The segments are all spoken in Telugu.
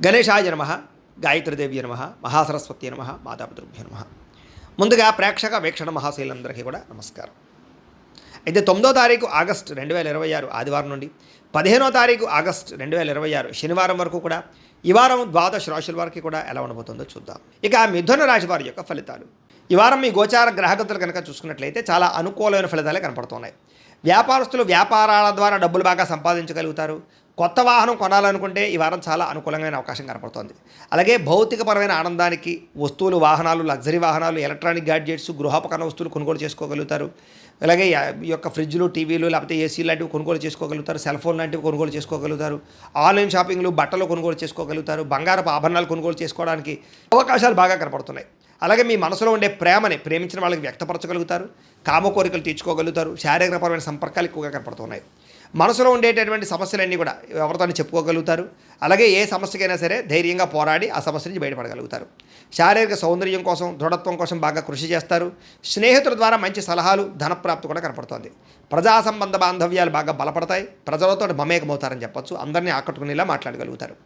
గణేశాయ నమః, గాయత్రీదేవి నమః, మహాసరస్వతి నమః, మాతాపితృభ్యో నమః. ముందుగా ప్రేక్షక వీక్షణ మహాశైలందరికీ కూడా నమస్కారం. అయితే 9వ తారీఖు ఆగస్టు 2026 ఆదివారం నుండి 15వ తారీఖు ఆగస్టు 2026 శనివారం వరకు కూడా ఈ వారం ద్వాదశ రాశుల వారికి కూడా ఎలా ఉండబోతుందో చూద్దాం. ఇక మిథున రాశి వారి యొక్క ఫలితాలు. ఈ వారం మీ గోచార గ్రహగతులు కనుక చూసుకున్నట్లయితే చాలా అనుకూలమైన ఫలితాలే కనపడుతున్నాయి. వ్యాపారస్తులు వ్యాపారాల ద్వారా డబ్బులు బాగా సంపాదించగలుగుతారు. కొత్త వాహనం కొనాలనుకుంటే ఈ వారం చాలా అనుకూలమైన అవకాశం కనపడుతోంది. అలాగే భౌతికపరమైన ఆనందానికి వస్తువులు, వాహనాలు, లగ్జరీ వాహనాలు, ఎలక్ట్రానిక్ గ్యాడ్జెట్స్, గృహోపకరణ వస్తువులు కొనుగోలు చేసుకోగలుగుతారు. అలాగే ఈ యొక్క ఫ్రిడ్జ్లు, టీవీలు, లేకపోతే ఏసీ లాంటివి కొనుగోలు చేసుకోగలుగుతారు. సెల్ ఫోన్ లాంటివి కొనుగోలు చేసుకోగలుగుతారు. ఆన్లైన్ షాపింగ్లు, బట్టలు కొనుగోలు చేసుకోగలుగుతారు. బంగారపు ఆభరణాలు కొనుగోలు చేసుకోవడానికి అవకాశాలు బాగా కనపడుతున్నాయి. అలాగే మీ మనసులో ఉండే ప్రేమని ప్రేమించిన వాళ్ళకి వ్యక్తపరచగలుగుతారు. కామ కోరికలు తీర్చుకోగలుగుతారు. శారీరకపరమైన సంపర్కాలు ఎక్కువగా కనపడుతున్నాయి. మనసులో ఉండేటటువంటి సమస్యలన్నీ కూడా ఎవరితో చెప్పుకోగలుగుతారు. అలాగే ఏ సమస్యకైనా సరే ధైర్యంగా పోరాడి ఆ సమస్య నుంచి బయటపడగలుగుతారు. శారీరక సౌందర్యం కోసం, దృఢత్వం కోసం బాగా కృషి చేస్తారు. స్నేహితుల ద్వారా మంచి సలహాలు, ధనప్రాప్తి కూడా కనపడుతుంది. ప్రజా సంబంధ బాంధవ్యాలు బాగా బలపడతాయి. ప్రజలతో మమేకమవుతారని చెప్పొచ్చు. అందరినీ ఆకట్టుకునేలా మాట్లాడగలుగుతారు.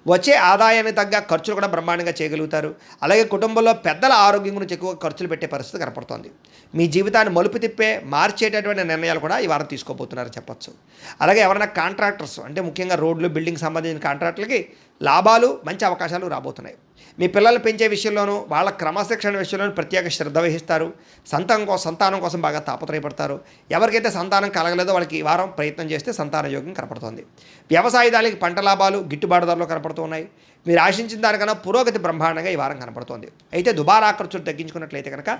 వచ్చే ఆదాయానికి తగ్గ ఖర్చులు కూడా బ్రహ్మాండంగా చేయగలుగుతారు. అలాగే కుటుంబంలో పెద్దల ఆరోగ్యం గురించి ఎక్కువ ఖర్చులు పెట్టే పరిస్థితి కనపడుతోంది. మీ జీవితాన్ని మలుపు తిప్పే మార్చేటటువంటి నిర్ణయాలు కూడా ఈ వారం తీసుకోబోతున్నారని చెప్పొచ్చు. అలాగే ఎవరైనా కాంట్రాక్టర్స్ అంటే ముఖ్యంగా రోడ్లు, బిల్డింగ్ సంబంధించిన కాంట్రాక్టులకి లాభాలు, మంచి అవకాశాలు రాబోతున్నాయి. మీ పిల్లలు పెంచే విషయంలోనూ వాళ్ళ క్రమశిక్షణ విషయంలోనూ ప్రత్యేక శ్రద్ధ వహిస్తారు. సంతానం కోసం బాగా తాపత్రయపడతారు. ఎవరికైతే సంతానం కలగలేదో వాళ్ళకి ఈ వారం ప్రయత్నం చేస్తే సంతాన యోగం కనపడుతోంది. వ్యవసాయదారులకి పంట లాభాలు, గిట్టుబాటు ధరలు కనపడుతున్నాయి. మీరు ఆశించిన దానికన్నా పురోగతి బ్రహ్మాండంగా ఈ వారం కనపడుతోంది. అయితే దుబారా ఖర్చులు తగ్గించుకున్నట్లయితే కనుక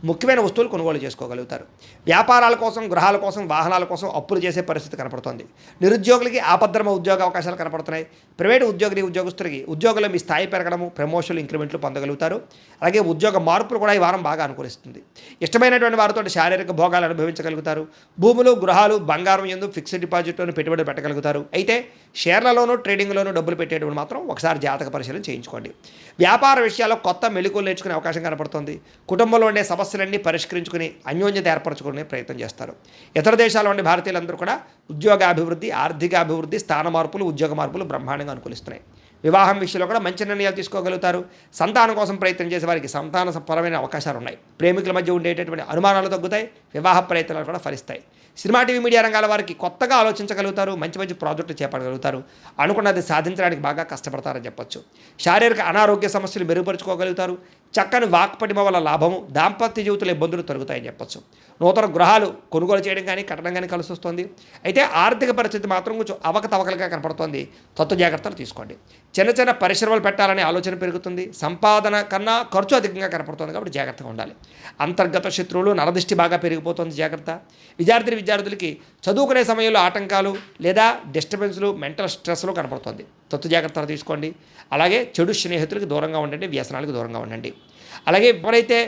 ముఖ్యమైన వస్తువులు కొనుగోలు చేసుకోగలుగుతారు. వ్యాపారాల కోసం, గృహాల కోసం, వాహనాల కోసం అప్పులు చేసే పరిస్థితి కనపడుతోంది. నిరుద్యోగులకి ఆపద్ధర్మ ఉద్యోగ అవకాశాలు కనపడుతున్నాయి. ప్రైవేటు ఉద్యోగస్తులకి ఉద్యోగుల్లో మీ స్థాయి పెరగడము, ప్రమోషన్లు, ఇంక్రిమెంట్లు పొందగలుగుతారు. అలాగే ఉద్యోగ మార్పులు కూడా ఈ వారం బాగా అనుకూలిస్తుంది. ఇష్టమైనటువంటి వారితో శారీరక భోగాలు అనుభవించగలుగుతారు. భూములు, గృహాలు, బంగారం యందు ఫిక్స్డ్ డిపాజిట్లోనూ పెట్టుబడి పెట్టగలుగుతారు. అయితే షేర్లలోనూ, ట్రేడింగ్లోనూ డబ్బులు పెట్టేటప్పుడు మాత్రం ఒకసారి జాతక పరిశీలన చేయించుకోండి. వ్యాపార విషయాల్లో కొత్త మెళుకువలు నేర్చుకునే అవకాశం కనపడుతుంది. కుటుంబంలో ఉండే సమస్యలన్నీ పరిష్కరించుకుని అన్యోన్యత ఏర్పరచుకునే ప్రయత్నం చేస్తారు. ఇతర దేశాల్లో ఉండే భారతీయులందరూ కూడా ఉద్యోగాభివృద్ధి, ఆర్థిక అభివృద్ధి, స్థాన మార్పులు, ఉద్యోగ మార్పులు బ్రహ్మాండంగా అనుకూలిస్తున్నాయి. వివాహం విషయంలో కూడా మంచి నిర్ణయాలు తీసుకోగలుగుతారు. సంతానం కోసం ప్రయత్నం చేసే వారికి సంతానపరమైన అవకాశాలు ఉన్నాయి. ప్రేమికుల మధ్య ఉండేటటువంటి అనుమానాలు తగ్గుతాయి. వివాహ ప్రయత్నాలు కూడా ఫలిస్తాయి. సినిమా, టీవీ, మీడియా రంగాల వారికి కొత్తగా ఆలోచించగలుగుతారు. మంచి మంచి ప్రాజెక్టులు చేపట్టగలుగుతారు. అనుకున్నది సాధించడానికి బాగా కష్టపడతారని చెప్పొచ్చు. శారీరక అనారోగ్య సమస్యలు మెరుగుపరుచుకోగలుగుతారు. చక్కని వాక్పటిమ వల్ల లాభము, దాంపత్య జీవితంలో ఇబ్బందులు తొలగుతాయని చెప్పొచ్చు. నూతన గృహాలు కొనుగోలు చేయడం కానీ, కట్టడం కానీ కలిసి వస్తుంది. అయితే ఆర్థిక పరిస్థితి మాత్రం కొంచెం అవకతవకలుగా కనపడుతోంది. జాగ్రత్తలు తీసుకోండి. చిన్న చిన్న పరిశ్రమలు పెట్టాలనే ఆలోచన పెరుగుతుంది. సంపాదన కన్నా ఖర్చు అధికంగా కనపడుతుంది కాబట్టి జాగ్రత్తగా ఉండాలి. అంతర్గత శత్రువులు, నరదృష్టి బాగా పెరిగిపోతుంది. జాగ్రత్త. విద్యార్థులకి చదువుకునే సమయంలో ఆటంకాలు లేదా డిస్టర్బెన్స్లు, మెంటల్ స్ట్రెస్లు కనపడుతుంది. జాగ్రత్తలు తీసుకోండి. అలాగే చెడు స్నేహితులకు దూరంగా ఉండండి. వ్యసనాలకు దూరంగా ఉండండి. అలాగే ఎవరైతే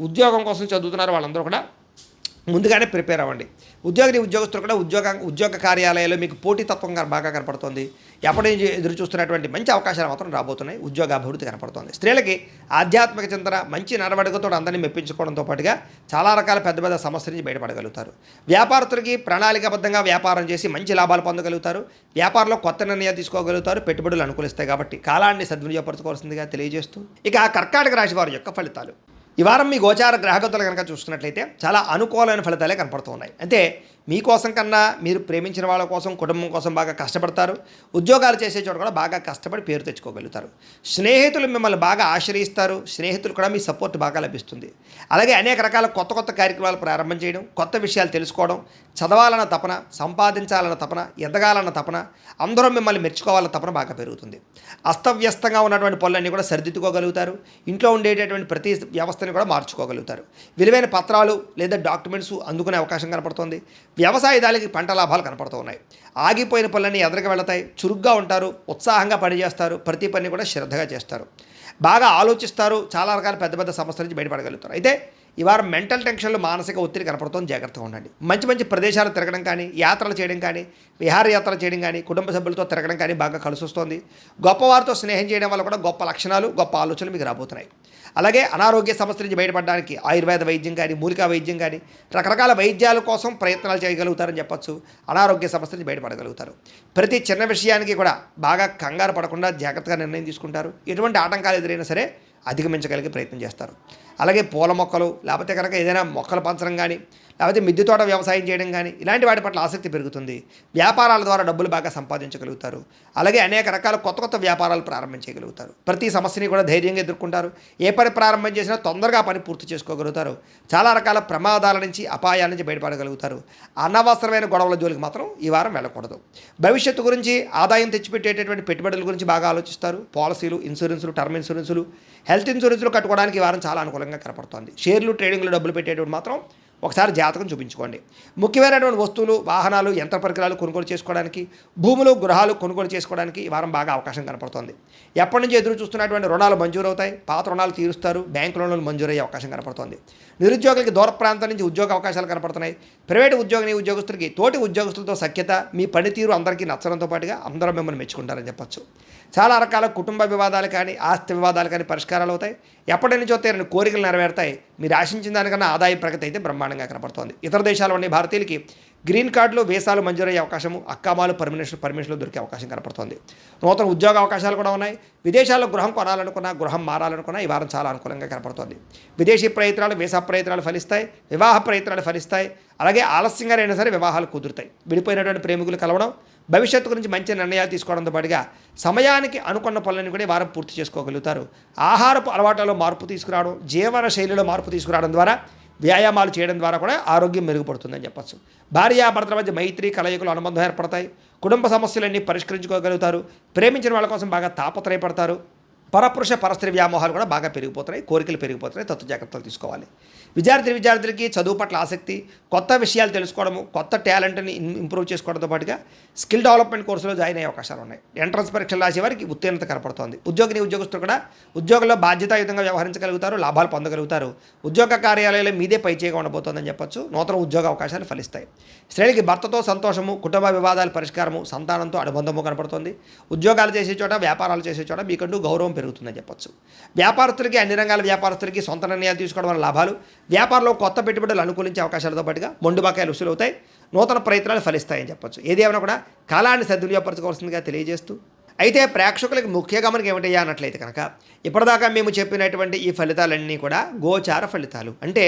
ఉద్యోగం కోసం చదువుతున్నారో వాళ్ళందరూ కూడా ముందుగానే ప్రిపేర్ అవ్వండి. ఉద్యోగస్తులు కూడా ఉద్యోగ కార్యాలయాల్లో మీకు పోటీతత్వం బాగా కనపడుతుంది. ఎప్పటి నుంచి ఎదురు చూస్తున్నటువంటి మంచి అవకాశాలు మాత్రం రాబోతున్నాయి. ఉద్యోగ అభివృద్ధి కనపడుతుంది. స్త్రీలకి ఆధ్యాత్మిక చింతన, మంచి నడవడికతో అందరినీ మెప్పించుకోవడంతో పాటుగా చాలా రకాల పెద్ద పెద్ద సమస్యల నుంచి బయటపడగలుగుతారు. వ్యాపారస్తులకి ప్రణాళికాబద్ధంగా వ్యాపారం చేసి మంచి లాభాలు పొందగలుగుతారు. వ్యాపారంలో కొత్త నిర్ణయాలు తీసుకోగలుగుతారు. పెట్టుబడులు అనుకూలిస్తాయి కాబట్టి కాలాన్ని సద్వినియోగపరచుకోవాల్సిందిగా తెలియజేస్తూ ఇక కర్కాటక రాశి వారి యొక్క ఫలితాలు. ఈ వారం మీ గోచార గ్రహగతులు కనుక చూస్తున్నట్లయితే చాలా అనుకూలమైన ఫలితాలే కనపడుతున్నాయి. అంటే మీకోసం కన్నా మీరు ప్రేమించిన వాళ్ళ కోసం, కుటుంబం కోసం బాగా కష్టపడతారు. ఉద్యోగాలు చేసే చోట కూడా బాగా కష్టపడి పేరు తెచ్చుకోగలుగుతారు. స్నేహితులు మిమ్మల్ని బాగా ఆశ్రయిస్తారు. స్నేహితులు కూడా మీ సపోర్ట్ బాగా లభిస్తుంది. అలాగే అనేక రకాల కొత్త కార్యక్రమాలు ప్రారంభం చేయడం, కొత్త విషయాలు తెలుసుకోవడం, చదవాలన్న తపన, సంపాదించాలన్న తపన, ఎదగాలన్న తపన, అందరూ మిమ్మల్ని మెచ్చుకోవాలన్న తపన బాగా పెరుగుతుంది. అస్తవ్యస్తంగా ఉన్నటువంటి పనులన్నీ కూడా సరిదిద్దుకోగలుగుతారు. ఇంట్లో ఉండేటటువంటి ప్రతి వ్యవస్థని కూడా మార్చుకోగలుగుతారు. విలువైన పత్రాలు లేదా డాక్యుమెంట్స్ అందుకునే అవకాశం కనపడుతుంది. వ్యవసాయదారులకి పంట లాభాలు కనపడుతూ ఉన్నాయి. ఆగిపోయిన పనులన్నీ ఎదురుగా వెళతాయి. చురుగ్గా ఉంటారు. ఉత్సాహంగా పనిచేస్తారు. ప్రతి పని కూడా శ్రద్ధగా చేస్తారు. బాగా ఆలోచిస్తారు. చాలా రకాల పెద్ద పెద్ద సమస్యల నుంచి బయటపడగలుగుతారు. అయితే ఈ వారం మెంటల్ టెన్షన్లు మానసిక ఒత్తిడి కనపడుతుంది, జాగ్రత్తగా ఉండండి. మంచి మంచి ప్రదేశాలు తిరగడం కానీ, యాత్రలు చేయడం కానీ, విహారయాత్రలు చేయడం కానీ, కుటుంబ సభ్యులతో తిరగడం కానీ బాగా కలిసి వస్తుంది. గొప్పవారితో స్నేహం చేయడం వల్ల కూడా గొప్ప లక్షణాలు, గొప్ప ఆలోచనలు మీకు రాబోతున్నాయి. అలాగే అనారోగ్య సమస్యల నుంచి బయటపడడానికి ఆయుర్వేద వైద్యం కానీ, మూలికా వైద్యం కానీ, రకరకాల వైద్యాల కోసం ప్రయత్నాలు చేయగలుగుతారని చెప్పచ్చు. అనారోగ్య సమస్యల నుంచి బయటపడగలుగుతారు. ప్రతి చిన్న విషయానికి కూడా బాగా కంగారు పడకుండా జాగ్రత్తగా నిర్ణయం తీసుకుంటారు. ఎటువంటి ఆటంకాలు ఎదురైనా సరే అధిగమించగలిగే ప్రయత్నం చేస్తారు. అలాగే పూల మొక్కలు, లేకపోతే కనుక ఏదైనా మొక్కలు పంచడం కానీ, లేకపోతే మిద్దె తోట వ్యవసాయం చేయడం కానీ, ఇలాంటి వాటి పట్ల ఆసక్తి పెరుగుతుంది. వ్యాపారాల ద్వారా డబ్బులు బాగా సంపాదించగలుగుతారు. అలాగే అనేక రకాల కొత్త కొత్త వ్యాపారాలు ప్రారంభించగలుగుతారు. ప్రతి సమస్యని కూడా ధైర్యంగా ఎదుర్కొంటారు. ఏ పని ప్రారంభం చేసినా తొందరగా పని పూర్తి చేసుకోగలుగుతారు. చాలా రకాల ప్రమాదాల నుంచి, అపాయాల నుంచి బయటపడగలుగుతారు. అనవసరమైన గొడవల జోలికి మాత్రం ఈ వారం వెళ్ళకూడదు. భవిష్యత్తు గురించి, ఆదాయం తెచ్చిపెట్టేటటువంటి పెట్టుబడుల గురించి బాగా ఆలోచిస్తారు. పాలసీలు, ఇన్సూరెన్సులు, టర్మ్ ఇన్సూరెన్సులు, హెల్త్ ఇన్సూరెన్సులు కట్టుకోవడానికి ఈ వారం చాలా అనుకూలంగా కనపడుతోంది. షేర్లు, ట్రేడింగ్లు డబ్బులు పెట్టేటువంటి మాత్రం ఒకసారి జాతకం చూపించుకోండి. ముఖ్యమైనటువంటి వస్తువులు, వాహనాలు, యంత్ర పరికరాలు కొనుగోలు చేసుకోవడానికి, భూములు, గృహాలు కొనుగోలు చేసుకోవడానికి ఈ వారం బాగా అవకాశం కనపడుతోంది. ఎప్పటి నుంచి ఎదురు చూస్తున్నటువంటి రుణాలు మంజూరు అవుతాయి. పాత రుణాలు తీరుస్తారు. బ్యాంకు రుణాలు మంజూరయ్యే అవకాశం కనపడుతోంది. నిరుద్యోగులకి దూర ప్రాంతం నుంచి ఉద్యోగ అవకాశాలు కనపడుతున్నాయి. ప్రైవేటు ఉద్యోగస్తులకి తోటి ఉద్యోగస్తులతో సఖ్యత, మీ పనితీరు అందరికీ నచ్చడంతో పాటుగా అందరూ మిమ్మల్ని మెచ్చుకుంటారని చెప్పచ్చు. చాలా రకాల కుటుంబ వివాదాలు కానీ, ఆస్తి వివాదాలు కానీ పరిష్కారాలు అవుతాయి. ఎప్పటి నుంచో తీరని కోరికలు నెరవేరుతాయి. మీరు ఆశించిన దానికన్నా ఆదాయ ప్రగతి అయితే బ్రహ్మాండంగా కనపడుతోంది. ఇతర దేశాల్లోని భారతీయులకి గ్రీన్ కార్డులు, వీసాలు మంజూరయ్యే అవకాశము, అక్కామాలు, పర్మిషన్లు దొరికే అవకాశం కనపడుతోంది. నూతన ఉద్యోగ అవకాశాలు కూడా ఉన్నాయి. విదేశాల్లో గృహం కొనాలనుకున్నా, గృహం మారాలనుకున్నా ఈ వారం చాలా అనుకూలంగా కనపడుతోంది. విదేశీ ప్రయత్నాలు, వీసా ప్రయత్నాలు ఫలిస్తాయి. వివాహ ప్రయత్నాలు ఫలిస్తాయి. అలాగే ఆలస్యంగా అయినా సరే వివాహాలు కుదురుతాయి. విడిపోయినటువంటి ప్రేమికులు కలవడం, భవిష్యత్తు గురించి మంచి నిర్ణయాలు తీసుకోవడంతో పాటుగా సమయానికి అనుకున్న పనులను కూడా వారం పూర్తి చేసుకోగలుగుతారు. ఆహారపు అలవాట్లలో మార్పు తీసుకురావడం, జీవన శైలిలో మార్పు తీసుకురావడం ద్వారా, వ్యాయామాలు చేయడం ద్వారా కూడా ఆరోగ్యం మెరుగుపడుతుందని చెప్పచ్చు. భార్యాభర్తల మధ్య మైత్రి, కలయికలు, అనుబంధం ఏర్పడతాయి. కుటుంబ సమస్యలన్నీ పరిష్కరించుకోగలుగుతారు. ప్రేమించిన వాళ్ళ కోసం బాగా తాపత్రయపడతారు. పరపురుష పరస్త్రీ వ్యామోహాలు కూడా బాగా పెరిగిపోతున్నాయి. కోరికలు పెరిగిపోతున్నాయి. తత్వ జాగ్రత్తలు తీసుకోవాలి. విద్యార్థులకి చదువు పట్ల ఆసక్తి, కొత్త విషయాలు తెలుసుకోవడము, కొత్త టాలెంట్ని ఇంప్రూవ్ చేసుకోవడంతో పాటుగా స్కిల్ డెవలప్మెంట్ కోర్సులో జాయిన్ అయ్యే అవకాశాలు ఉన్నాయి. ఎంట్రన్స్ పరీక్షలు రాసే వారికి ఉత్తీర్ణత కనపడుతోంది. ఉద్యోగస్తులు కూడా ఉద్యోగంలో బాధ్యతాయుతంగా వ్యవహరించగలుగుతారు. లాభాలు పొందగలుగుతారు. ఉద్యోగ కార్యాలయాలు మీదే పైచేయగా ఉండబోతోందని చెప్పొచ్చు. నూతన ఉద్యోగ అవకాశాలు ఫలిస్తాయి. స్త్రీలకి భర్తతో సంతోషము, కుటుంబ వివాదాల పరిష్కారము, సంతానంతో అనుబంధము కనపడుతుంది. ఉద్యోగాలు చేసే చోట, వ్యాపారాలు చేసే చోట మీకంటూ గౌరవం పెరుగుతుందని చెప్పొచ్చు. వ్యాపారస్తులకి, అన్ని రంగాల వ్యాపారస్తులకి సొంత నిర్ణయాలు తీసుకోవడం వల్ల లాభాలు, వ్యాపారంలో కొత్త పెట్టుబడులు అనుకూలించే అవకాశాలతో పాటుగా మొండు బకాయిలు వసూలు అవుతాయి. నూతన ప్రయత్నాలు ఫలిస్తాయని చెప్పొచ్చు. ఏదేమైనా కూడా కాలాన్ని సద్వినియోగపరచుకోవాల్సిందిగా తెలియజేస్తూ, అయితే ప్రేక్షకులకు ముఖ్య గమనిక ఏమిటయ్యా అన్నట్లయితే కనుక, ఇప్పటిదాకా మేము చెప్పినటువంటి ఈ ఫలితాలన్నీ కూడా గోచార ఫలితాలు. అంటే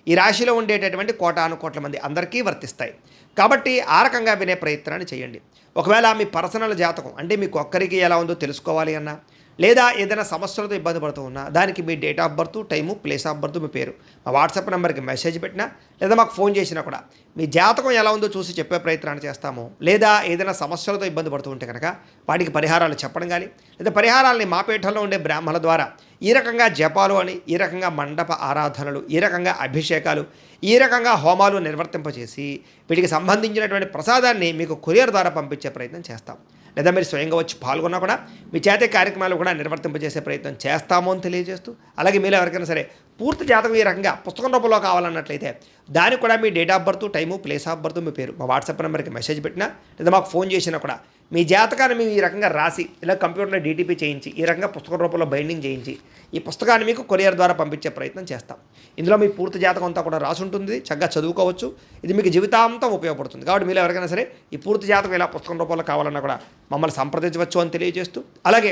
ఈ రాశిలో ఉండేటటువంటి కోటాను కోట్ల మంది అందరికీ వర్తిస్తాయి. కాబట్టి ఆ రకంగా వినే ప్రయత్నాన్ని చేయండి. ఒకవేళ మీ పర్సనల్ జాతకం అంటే మీకు ఒక్కరికి ఎలా ఉందో తెలుసుకోవాలి అన్నా, లేదా ఏదైనా సమస్యలతో ఇబ్బంది పడుతూ ఉన్నా, దానికి మీ date of birth, time, place of birth, మీ పేరు మా వాట్సాప్ నెంబర్కి మెసేజ్ పెట్టినా, లేదా మాకు ఫోన్ చేసినా కూడా మీ జాతకం ఎలా ఉందో చూసి చెప్పే ప్రయత్నాన్ని చేస్తాము. లేదా ఏదైనా సమస్యలతో ఇబ్బంది పడుతూ ఉంటే కనుక వాటికి పరిహారాలు చెప్పడం కానీ, లేదా పరిహారాలని మా పీఠంలో ఉండే బ్రాహ్మణుల ద్వారా ఈ రకంగా జపాలు అని, ఈ రకంగా మండప ఆరాధనలు, ఈ రకంగా అభిషేకాలు, ఈ రకంగా హోమాలు నిర్వర్తింపచేసి వీటికి సంబంధించినటువంటి ప్రసాదాన్ని మీకు కొరియర్ ద్వారా పంపించే ప్రయత్నం చేస్తాం. లేదా మీరు స్వయంగా వచ్చి పాల్గొన్నా కూడా మీ చేతే కార్యక్రమాలు కూడా నిర్వర్తింపజేసే ప్రయత్నం చేస్తాము అని తెలియజేస్తూ, అలాగే మీరు ఎవరికైనా సరే పూర్తి జాతకం ఈ రకంగా పుస్తకం రూపంలో కావాలన్నట్లయితే దానికి కూడా మీ date of birth, time, place of birth, మీ పేరు మా వాట్సాప్ నెంబర్కి మెసేజ్ పెట్టినా, లేదా మాకు ఫోన్ చేసినా కూడా మీ జాతకాన్ని మేము ఈ రకంగా రాసి, ఇలా కంప్యూటర్లో డీటీపీ చేయించి, ఈ రకంగా పుస్తకం రూపంలో బైండింగ్ చేయించి ఈ పుస్తకాన్ని మీకు కొరియర్ ద్వారా పంపించే ప్రయత్నం చేస్తాం. ఇందులో మీ పూర్తి జాతకం అంతా కూడా రాసి ఉంటుంది. చక్కగా చదువుకోవచ్చు. ఇది మీకు జీవితాంతం ఉపయోగపడుతుంది. కాబట్టి మీరు ఎవరికైనా సరే ఈ పూర్తి జాతకం ఇలా పుస్తకం రూపంలో కావాలన్నా కూడా మమ్మల్ని సంప్రదించవచ్చు అని తెలియజేస్తూ, అలాగే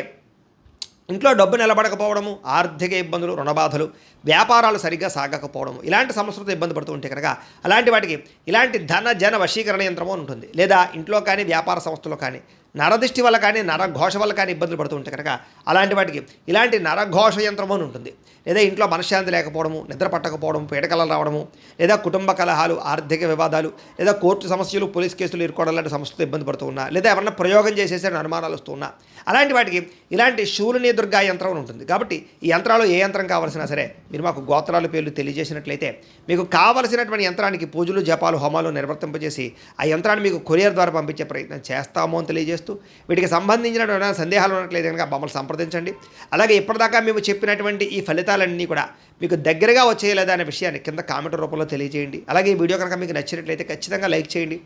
ఇంట్లో డబ్బు నిలబడకపోవడము, ఆర్థిక ఇబ్బందులు, రుణబాధలు, వ్యాపారాలు సరిగ్గా సాగకపోవడము, ఇలాంటి సమస్యలతో ఇబ్బంది పడుతూ ఉంటే కనుక అలాంటి వాటికి ఇలాంటి ధన జన వశీకరణ యంత్రము అని ఉంటుంది. లేదా ఇంట్లో కానీ వ్యాపార సంస్థలో కానీ నరదిష్టి వల్ల కానీ, నరఘోష వల్ల కానీ ఇబ్బందులు పడుతూ ఉంటే కనుక అలాంటి వాటికి ఇలాంటి నరఘోష యంత్రము అని ఉంటుంది. లేదా ఇంట్లో మనశ్శాంతి లేకపోవడము, నిద్ర పట్టకపోవడం, పీడకలలు రావడము, లేదా కుటుంబ కలహాలు, ఆర్థిక వివాదాలు, లేదా కోర్టు సమస్యలు, పోలీస్ కేసులు ఇరుకోవడం లాంటి సమస్యలతో ఇబ్బంది పడుతూ ఉన్నా, లేదా ఎవరన్నా ప్రయోగం చేసేసరి అనుమానాలు వస్తూ ఉన్నా, అలాంటి వాటికి ఇలాంటి శూలిని దుర్గా యంత్రం అని ఉంటుంది. కాబట్టి ఈ యంత్రాలు ఏ యంత్రం కావాల్సినా సరే మీరు మాకు గోత్రాల పేర్లు తెలియజేసినట్లయితే మీకు కావలసినటువంటి యంత్రానికి పూజలు, జపాలు, హోమాలు నిర్వర్తింపజేసి ఆ యంత్రాన్ని మీకు కొరియర్ ద్వారా పంపించే ప్రయత్నం చేస్తాము అని తెలియజేస్తూ, తెలియజేస్తూ వీటికి సంబంధించిన సందేహాలు ఉన్నట్లయితే కనుక మమ్మల్ని సంప్రదించండి. అలాగే ఇప్పటిదాకా మేము చెప్పినటువంటి ఈ ఫలితాలన్నీ కూడా మీకు దగ్గరగా వచ్చేయలేదా అనే విషయాన్ని కింద కామెంట్ రూపంలో తెలియజేయండి. అలాగే ఈ వీడియో కనుక మీకు నచ్చినట్లయితే ఖచ్చితంగా లైక్ చేయండి,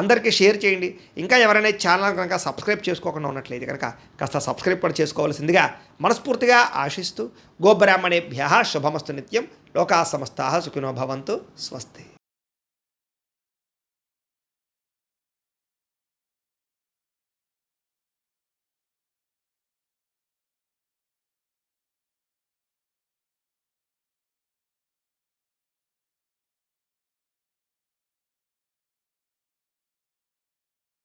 అందరికీ షేర్ చేయండి. ఇంకా ఎవరైనా ఛానల్ కనుక సబ్స్క్రైబ్ చేసుకోకుండా ఉన్నట్లయితే కనుక కాస్త సబ్స్క్రైబ్ కూడా చేసుకోవాల్సిందిగా మనస్ఫూర్తిగా ఆశిస్తూ గోబ్రాహ్మణేభ్యః శుభమస్తు నిత్యం. లోకా సమస్తాః సుఖినో భవంతు. స్వస్తి.